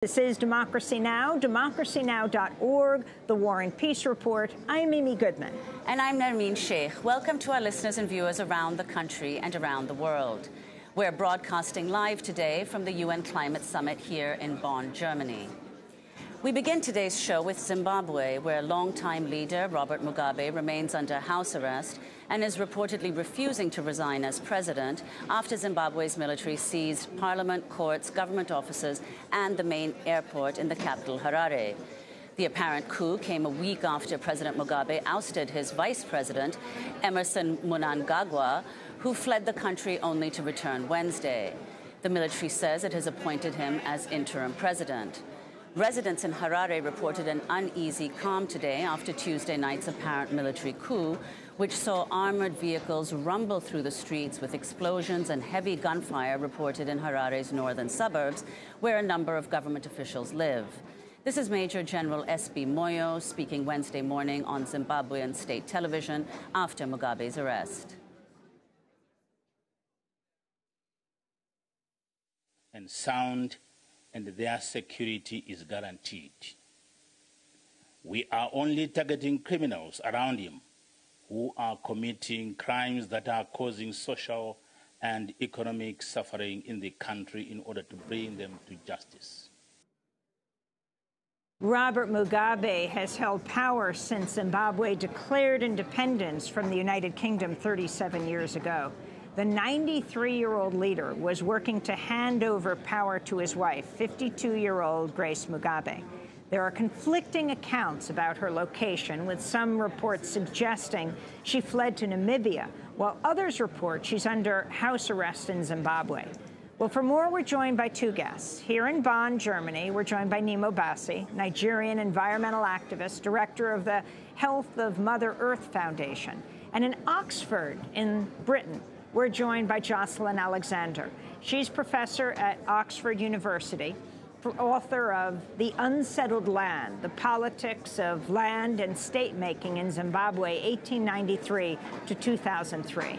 This is Democracy Now!, democracynow.org, The War and Peace Report. I'm Mimi Goodman. And I'm Nermeen Sheikh. Welcome to our listeners and viewers around the country and around the world. We're broadcasting live today from the UN Climate Summit here in Bonn, Germany. We begin today's show with Zimbabwe, where longtime leader Robert Mugabe remains under house arrest and is reportedly refusing to resign as president after Zimbabwe's military seized parliament, courts, government offices, and the main airport in the capital, Harare. The apparent coup came a week after President Mugabe ousted his vice president, Emmerson Mnangagwa, who fled the country only to return Wednesday. The military says it has appointed him as interim president. Residents in Harare reported an uneasy calm today after Tuesday night's apparent military coup, which saw armored vehicles rumble through the streets with explosions and heavy gunfire reported in Harare's northern suburbs, where a number of government officials live. This is Major General S.B. Moyo speaking Wednesday morning on Zimbabwean state television after Mugabe's arrest. And sound, and their security is guaranteed. We are only targeting criminals around him who are committing crimes that are causing social and economic suffering in the country in order to bring them to justice. Robert Mugabe has held power since Zimbabwe declared independence from the United Kingdom 37 years ago. The 93-year-old leader was working to hand over power to his wife, 52-year-old Grace Mugabe. There are conflicting accounts about her location, with some reports suggesting she fled to Namibia, while others report she's under house arrest in Zimbabwe. Well, for more, we're joined by two guests. Here in Bonn, Germany, we're joined by Nemo Bassi, Nigerian environmental activist, director of the Health of Mother Earth Foundation. And in Oxford, in Britain, we're joined by Jocelyn Alexander. She's professor at Oxford University, author of The Unsettled Land, The Politics of Land and State-Making in Zimbabwe, 1893 to 2003.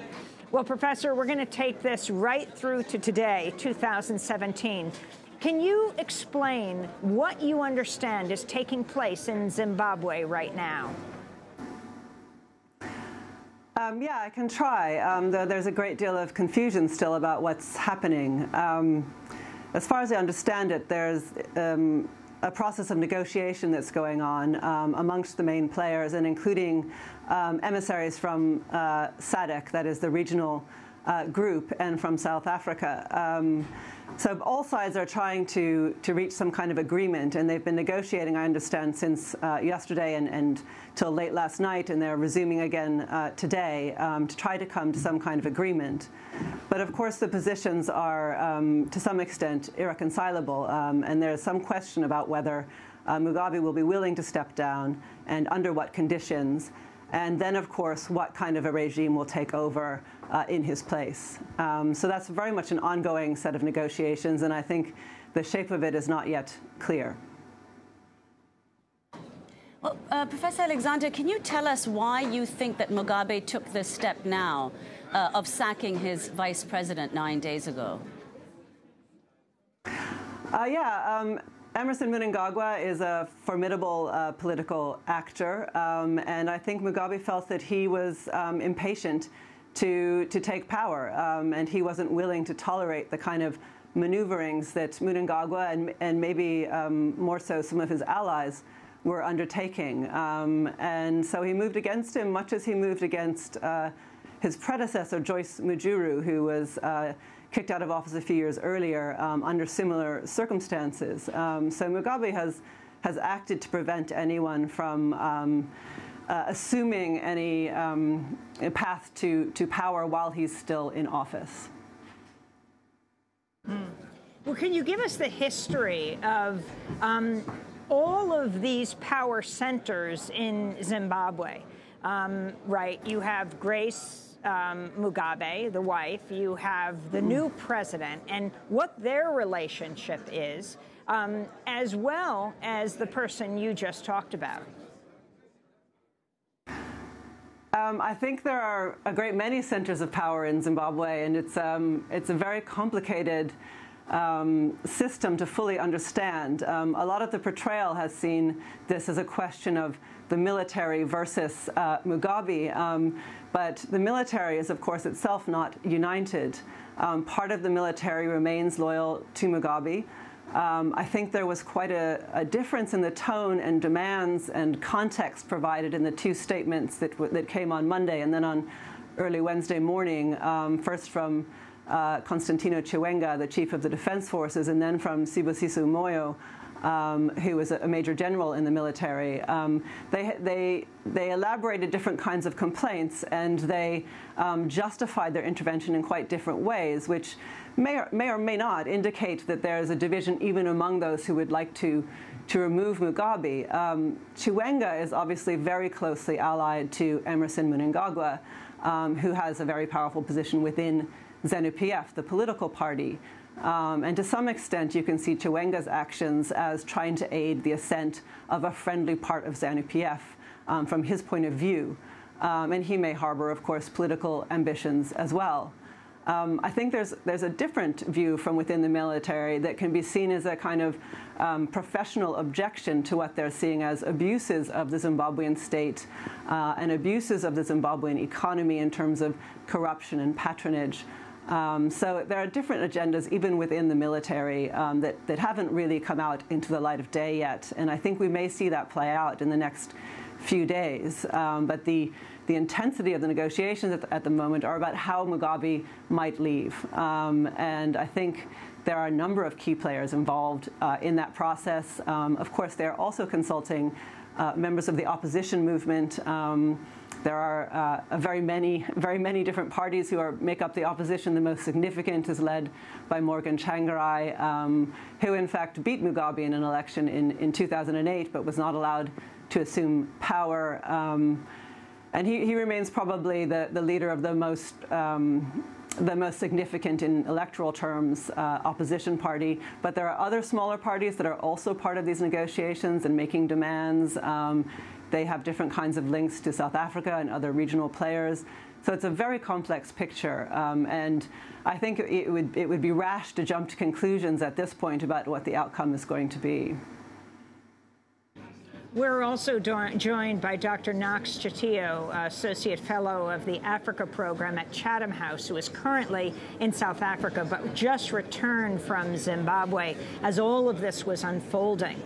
Well, Professor, we're going to take this right through to today, 2017. Can you explain what you understand is taking place in Zimbabwe right now? Yeah, I can try, though there's a great deal of confusion still about what's happening. As far as I understand it, there's a process of negotiation that's going on amongst the main players, and including emissaries from SADC, that is the regional group, and from South Africa. So all sides are trying to reach some kind of agreement, and they've been negotiating, I understand, since yesterday and till late last night, and they're resuming again today to try to come to some kind of agreement. But of course the positions are to some extent irreconcilable, and there's some question about whether Mugabe will be willing to step down and under what conditions. And then, of course, what kind of a regime will take over in his place. So that's very much an ongoing set of negotiations, and I think the shape of it is not yet clear. Well, Professor Alexander, can you tell us why you think that Mugabe took this step now of sacking his vice president 9 days ago? Emmerson Mnangagwa is a formidable political actor, and I think Mugabe felt that he was impatient to take power, and he wasn't willing to tolerate the kind of maneuverings that Mnangagwa and maybe more so some of his allies were undertaking. And so he moved against him, much as he moved against his predecessor, Joyce Mujuru, who was kicked out of office a few years earlier under similar circumstances. So Mugabe has acted to prevent anyone from assuming any path to power while he's still in office. Well, can you give us the history of all of these power centers in Zimbabwe? Right, you have Grace Mugabe, the wife, you have the new president, and what their relationship is, as well as the person you just talked about. I think there are a great many centers of power in Zimbabwe, and it's a very complicated system to fully understand. A lot of the portrayal has seen this as a question of the military versus Mugabe, but the military is, of course, itself not united. Part of the military remains loyal to Mugabe. I think there was quite a difference in the tone and demands and context provided in the two statements that came on Monday and then on early Wednesday morning, first from Constantino Chiwenga, the chief of the defense forces, and then from Sibusiso Moyo, who was a major general in the military. They elaborated different kinds of complaints, and they justified their intervention in quite different ways, which may or may not indicate that there is a division even among those who would like to remove Mugabe. Chiwenga is obviously very closely allied to Emerson Mnangagwa, who has a very powerful position within ZANU-PF, the political party. And to some extent, you can see Chiwenga's actions as trying to aid the ascent of a friendly part of ZANU-PF from his point of view. And he may harbor, of course, political ambitions as well. I think there's a different view from within the military that can be seen as a kind of professional objection to what they're seeing as abuses of the Zimbabwean state and abuses of the Zimbabwean economy in terms of corruption and patronage. So there are different agendas even within the military that haven't really come out into the light of day yet. And I think we may see that play out in the next few days. But the intensity of the negotiations at the moment are about how Mugabe might leave. And I think there are a number of key players involved in that process. Of course, they're also consulting members of the opposition movement. There are very many different parties who make up the opposition. The most significant is led by Morgan Tsvangirai, who in fact beat Mugabe in an election in 2008, but was not allowed to assume power. And he remains probably the leader of the most significant in electoral terms opposition party. But there are other smaller parties that are also part of these negotiations and making demands. They have different kinds of links to South Africa and other regional players. So it's a very complex picture. And I think it would be rash to jump to conclusions at this point about what the outcome is going to be. We're also joined by Dr. Knox Chatiyo, Associate Fellow of the Africa Program at Chatham House, who is currently in South Africa, but just returned from Zimbabwe as all of this was unfolding.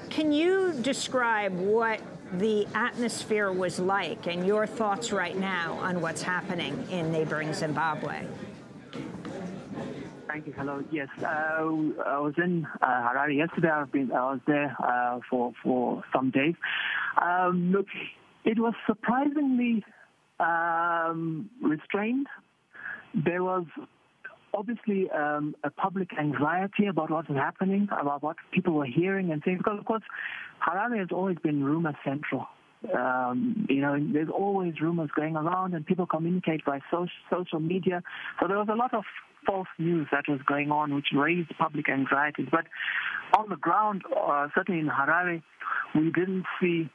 Can you describe what the atmosphere was like and your thoughts right now on what's happening in neighboring Zimbabwe? Thank you. Hello. Yes, I was in Harare yesterday. I was there for some days. Look, it was surprisingly restrained. There was obviously a public anxiety about what was happening, about what people were hearing and things. Because of course, Harare has always been rumor central. There's always rumors going around, and people communicate by social media. So there was a lot of false news that was going on, which raised public anxieties. But on the ground, certainly in Harare, we didn't see,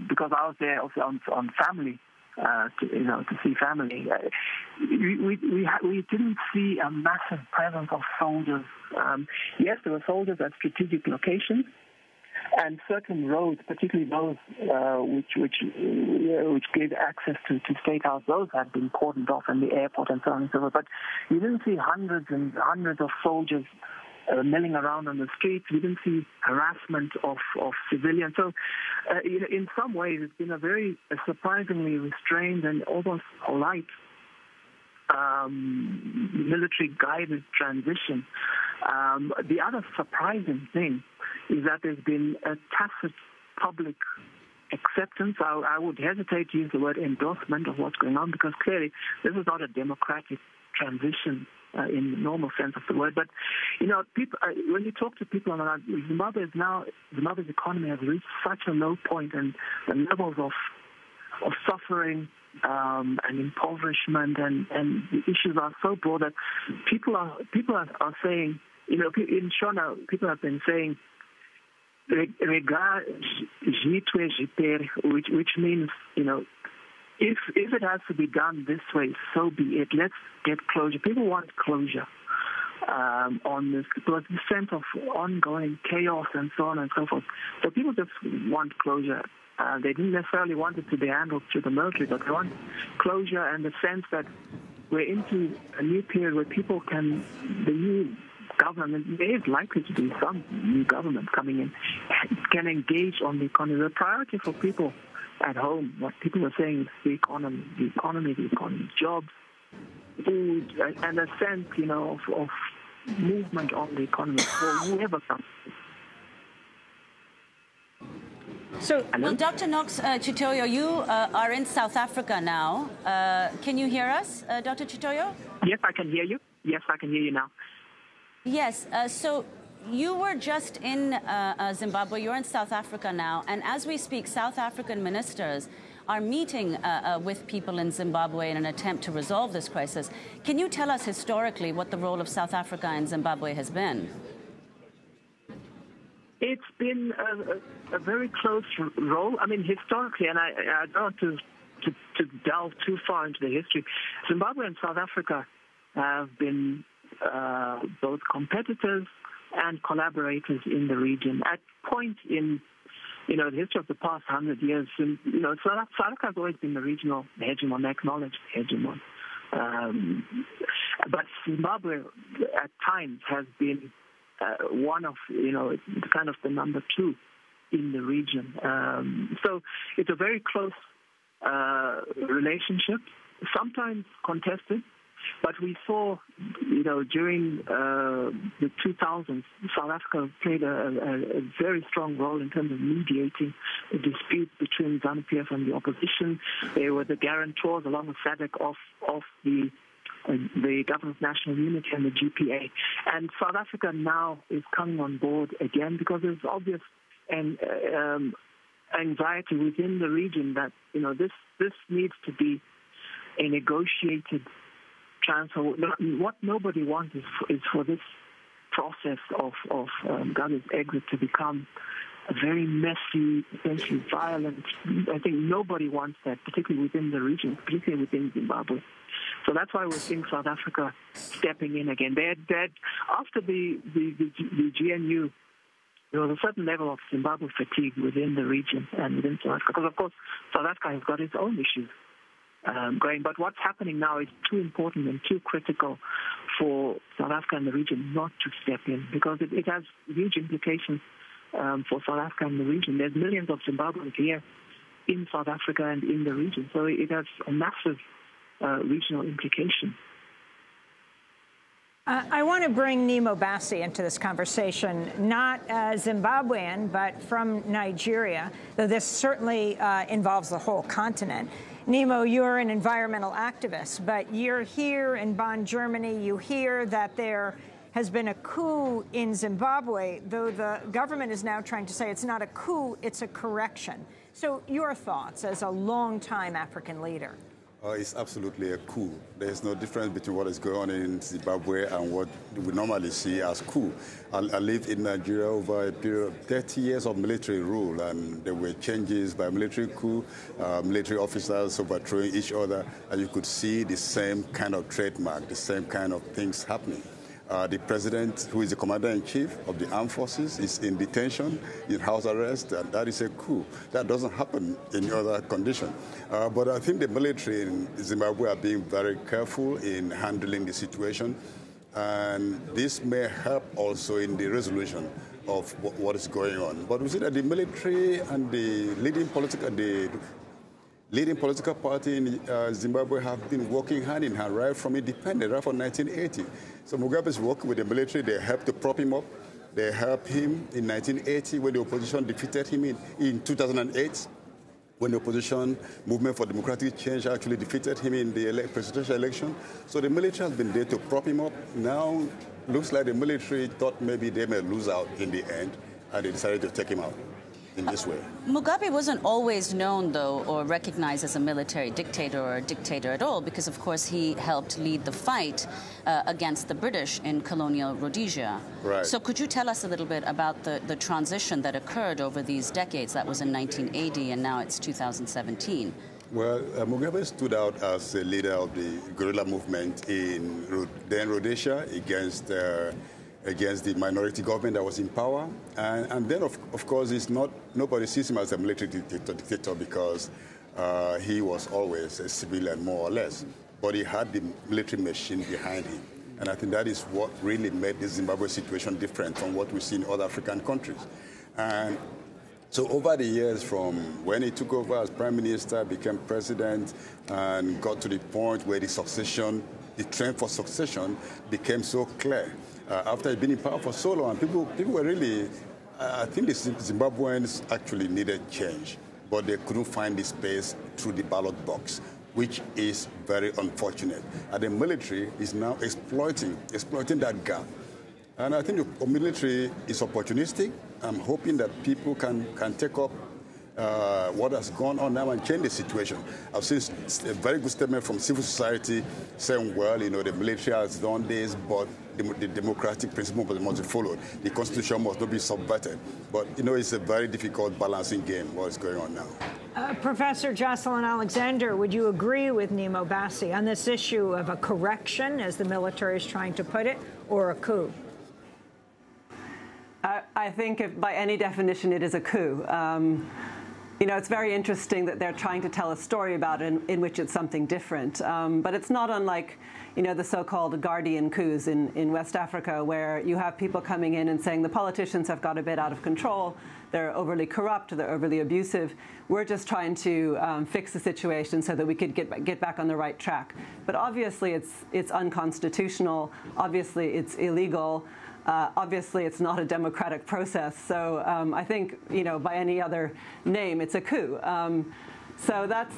because I was there also on family, to see family. We didn't see a massive presence of soldiers. Yes, there were soldiers at strategic locations, and certain roads, particularly those which gave access to State House, those had been cordoned off, and the airport and so on and so forth. But you didn't see hundreds and hundreds of soldiers milling around on the streets. We didn't see harassment of civilians. So in some ways, it's been a very surprisingly restrained and almost polite military-guided transition. The other surprising thing is that there's been a tacit public acceptance. I would hesitate to use the word endorsement of what's going on, because clearly this is not a democratic transition in the normal sense of the word. But, people, when you talk to people around, Zimbabwe's economy has reached such a low point, and the levels of suffering and impoverishment and the issues are so broad that people are saying, in Shona, people have been saying, which means, if it has to be done this way, so be it. Let's get closure. People want closure on this, because the sense of ongoing chaos and so on and so forth. So people just want closure. They didn't necessarily want it to be handled through the military, but they want closure and the sense that we're into a new period where people can, the new government, there is likely to be some new government coming in, can engage on the economy. The priority for people at home, what people are saying is the economy, jobs, food, and a sense, of movement on the economy for whoever comes. So, well, Dr. Knox Chitoyo, you are in South Africa now. Can you hear us, Dr. Chitoyo? Yes, I can hear you. Yes, I can hear you now. Yes, so you were just in Zimbabwe. You're in South Africa now. And as we speak, South African ministers are meeting with people in Zimbabwe in an attempt to resolve this crisis. Can you tell us historically what the role of South Africa and Zimbabwe has been? It's been a very close role. I mean, historically, and I don't want to delve too far into the history, Zimbabwe and South Africa have been both competitors and collaborators in the region. At point in, the history of the past 100 years, South Africa has always been the regional hegemon, acknowledged hegemon. But Zimbabwe, at times, has been one of, kind of the number two in the region. So it's a very close relationship, sometimes contested, but we saw, during the 2000s, South Africa played a very strong role in terms of mediating the dispute between ZANU-PF and the opposition. They were the guarantors, along with SADC, of the Government of National Unity and the GPA. And South Africa now is coming on board again because there's obvious anxiety within the region that, this needs to be a negotiated transfer. What nobody wants is for this process of Mugabe's exit to become a very messy, essentially violent. I think nobody wants that, particularly within the region, particularly within Zimbabwe. So that's why we're seeing South Africa stepping in again. They had after the GNU, there was a certain level of Zimbabwe fatigue within the region and within South Africa, because of course South Africa has got its own issues going. But what's happening now is too important and too critical for South Africa and the region not to step in, because it has huge implications for South Africa and the region. There's millions of Zimbabweans here in South Africa and in the region, so it has a massive regional implication. I want to bring Nemo Bassi into this conversation, not Zimbabwean, but from Nigeria, though this certainly involves the whole continent. Nemo, you're an environmental activist, but you're here in Bonn, Germany. You hear that there has been a coup in Zimbabwe, though the government is now trying to say it's not a coup, it's a correction. So your thoughts as a long-time African leader? It's absolutely a coup. There's no difference between what is going on in Zimbabwe and what we normally see as coup. I lived in Nigeria over a period of 30 years of military rule, and there were changes by military coup, military officers overthrowing each other, and you could see the same kind of trademark, the same kind of things happening. The president, who is the commander-in-chief of the armed forces, is in detention, in house arrest, and that is a coup. That doesn't happen in other conditions. But I think the military in Zimbabwe are being very careful in handling the situation, and this may help also in the resolution of what is going on. But we see that the military and the leading political party in Zimbabwe have been working hand in hand right from independence, right from 1980. So Mugabe is working with the military. They helped to prop him up. They helped him in 1980 when the opposition defeated him in 2008, when the opposition movement for democratic change actually defeated him in the presidential election. So the military has been there to prop him up. Now looks like the military thought maybe they may lose out in the end, and they decided to take him out in this way. Mugabe wasn't always known, though, or recognized as a military dictator or a dictator at all, because, of course, he helped lead the fight against the British in colonial Rhodesia. Right. So could you tell us a little bit about the transition that occurred over these decades? That was in 1980, and now it's 2017. Well, Mugabe stood out as a leader of the guerrilla movement in then Rhodesia against the minority government that was in power. And then, of course, nobody sees him as a military dictator because he was always a civilian, more or less. But he had the military machine behind him. And I think that is what really made the Zimbabwe situation different from what we see in other African countries. And so over the years, from when he took over as prime minister, became president, and got to the point where the trend for succession became so clear. After he'd been in power for so long, people were really, I think the Zimbabweans actually needed change, but they couldn't find the space through the ballot box, which is very unfortunate. And the military is now exploiting that gap. And I think the military is opportunistic. I'm hoping that people can take up what has gone on now and change the situation. I've seen a very good statement from civil society saying, well, the military has done this, but the democratic principle must be followed. The constitution must not be subverted. But, it's a very difficult balancing game, what's going on now. Professor Jocelyn Alexander, would you agree with Nemo Bassi on this issue of a correction, as the military is trying to put it, or a coup? I think by any definition it is a coup. It's very interesting that they're trying to tell a story about it in which it's something different. But it's not unlike, the so-called guardian coups in West Africa, where you have people coming in and saying the politicians have got a bit out of control, they're overly corrupt, they're overly abusive. We're just trying to fix the situation so that we could get back on the right track. But obviously it's unconstitutional. Obviously it's illegal. Obviously, it's not a democratic process. So I think, by any other name, it's a coup. So that's,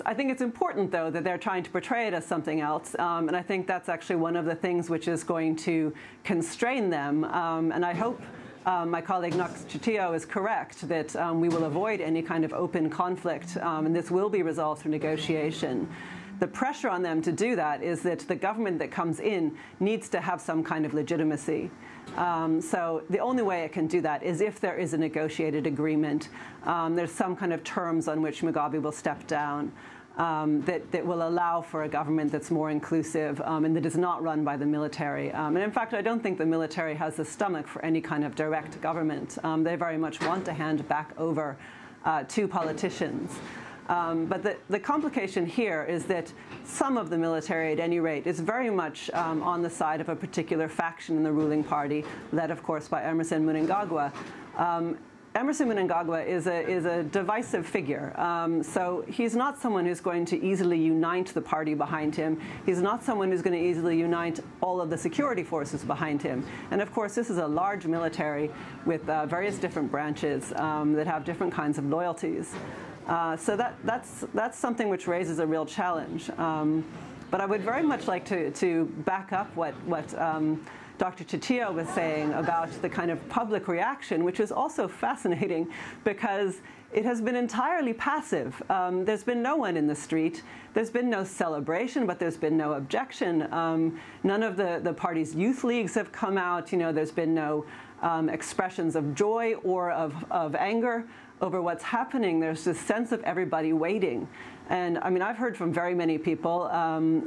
I think it's important, though, that they're trying to portray it as something else. And I think that's actually one of the things which is going to constrain them. And I hope my colleague Knox Chitio is correct that we will avoid any kind of open conflict, and this will be resolved through negotiation. The pressure on them to do that is that the government that comes in needs to have some kind of legitimacy. So the only way it can do that is if there is a negotiated agreement. There's some kind of terms on which Mugabe will step down that will allow for a government that's more inclusive and that is not run by the military. And in fact, I don't think the military has the stomach for any kind of direct government. They very much want to hand back over to politicians. But the complication here is that some of the military, at any rate, is very much on the side of a particular faction in the ruling party, led, of course, by Emmerson Mnangagwa. Emmerson Mnangagwa is a divisive figure. So he's not someone who's going to easily unite the party behind him. He's not someone who's going to easily unite all of the security forces behind him. And of course, this is a large military with various different branches that have different kinds of loyalties. So that's something which raises a real challenge. But I would very much like to back up what Dr. Chitio was saying about the kind of public reaction, which is also fascinating because it has been entirely passive. There's been no one in the street. There's been no celebration, but there's been no objection. None of the party's youth leagues have come out. There's been no expressions of joy or of anger over what's happening. There's this sense of everybody waiting. And I mean, I've heard from very many people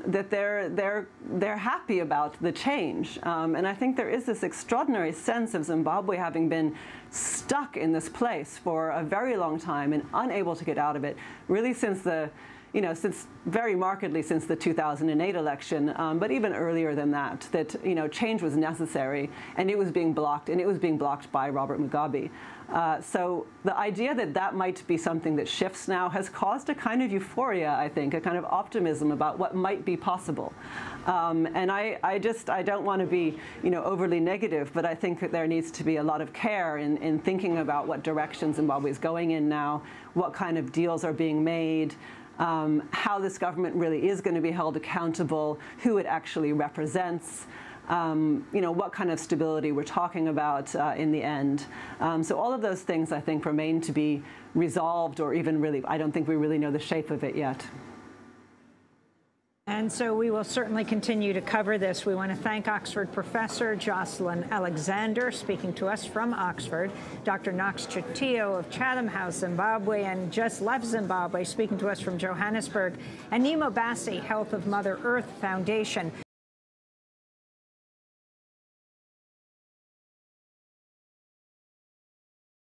that they're happy about the change. And I think there is this extraordinary sense of Zimbabwe having been stuck in this place for a very long time and unable to get out of it, really since since very markedly since the 2008 election, but even earlier than that, change was necessary, and it was being blocked, and it was being blocked by Robert Mugabe. So the idea that might be something that shifts now has caused a kind of euphoria, I think, a kind of optimism about what might be possible. And I don't want to be, overly negative, but I think that there needs to be a lot of care in thinking about what direction Zimbabwe is going in now, what kind of deals are being made, how this government really is going to be held accountable, who it actually represents, what kind of stability we're talking about in the end. So all of those things, I think, remain to be resolved, or even really, I don't think we really know the shape of it yet. And so we will certainly continue to cover this. We want to thank Oxford professor Jocelyn Alexander, speaking to us from Oxford, Dr. Knox Chitio of Chatham House, Zimbabwe, and just left Zimbabwe, speaking to us from Johannesburg, and Nemo Bassi, Health of Mother Earth Foundation.